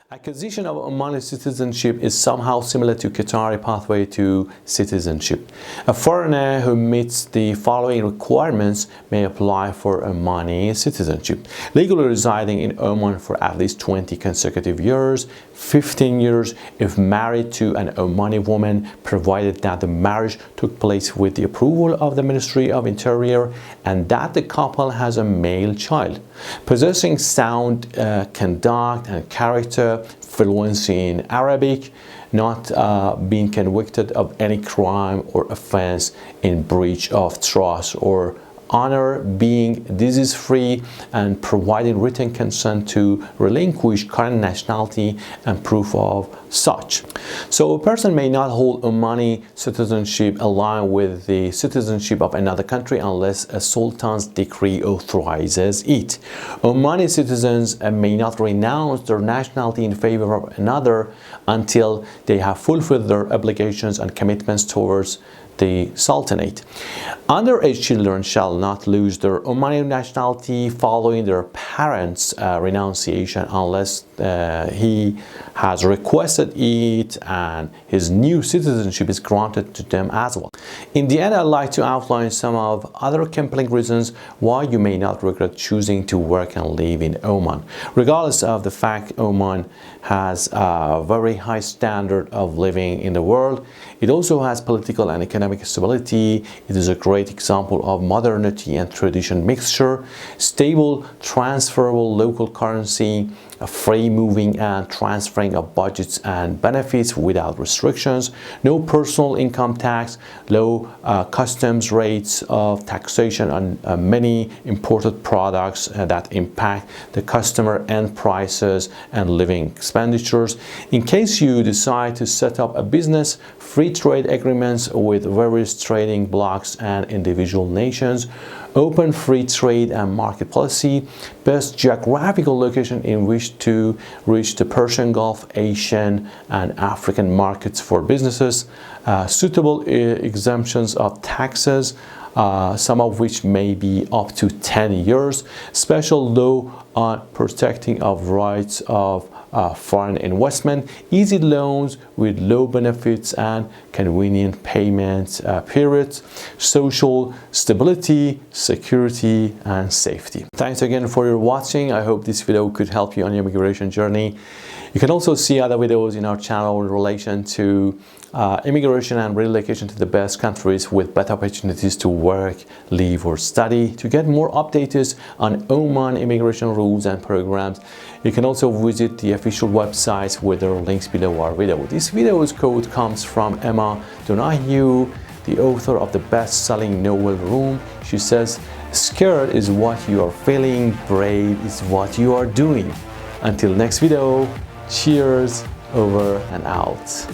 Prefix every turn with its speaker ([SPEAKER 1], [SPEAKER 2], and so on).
[SPEAKER 1] Acquisition of Omani citizenship is somehow similar to Qatari pathway to citizenship. A foreigner who meets the following requirements may apply for Omani citizenship. Legally residing in Oman for at least 20 consecutive years, 15 years if married to an Omani woman, provided that the marriage took place with the approval of the Ministry of Interior and that the couple has a male child. Possessing sound conduct and character, fluency in Arabic, not being convicted of any crime or offense in breach of trust or honor, being disease-free, and providing written consent to relinquish current nationality and proof of such. So a person may not hold Omani citizenship aligned with the citizenship of another country unless a sultan's decree authorizes it. Omani citizens may not renounce their nationality in favor of another until they have fulfilled their obligations and commitments towards the Sultanate. Underage children shall not lose their Omani nationality following their parents' renunciation unless he has requested it and his new citizenship is granted to them as well. In the end, I'd like to outline some of other compelling reasons why you may not regret choosing to work and live in Oman. Regardless of the fact Oman has a very high standard of living in the world, it also has political and economic stability. It is a great example of modernity and tradition mixture, stable, transferable local currency, a free moving and transferring of budgets and benefits without restrictions, no personal income tax, low customs rates of taxation on many imported products that impact the customer end prices and living expenditures. In case you decide to set up a business, free trade agreements with various trading blocs and individual nations, open free trade and market policy, best geographical location in which to reach the Persian Gulf, Asian and African markets for businesses, suitable exemptions of taxes, some of which may be up to 10 years, special law on protecting of rights of foreign investment, easy loans with low benefits and convenient payment periods, social stability, security and safety. Thanks again for your watching. I hope this video could help you on your immigration journey. You can also see other videos in our channel in relation to immigration and relocation to the best countries with better opportunities to work, live or study. To get more updates on Oman immigration rules and programs, you can also visit the official websites with their links below our video. This video's quote comes from Emma Donahue, the author of the best-selling novel Room. She says, "Scared is what you are feeling, brave is what you are doing." Until next video, cheers, over and out.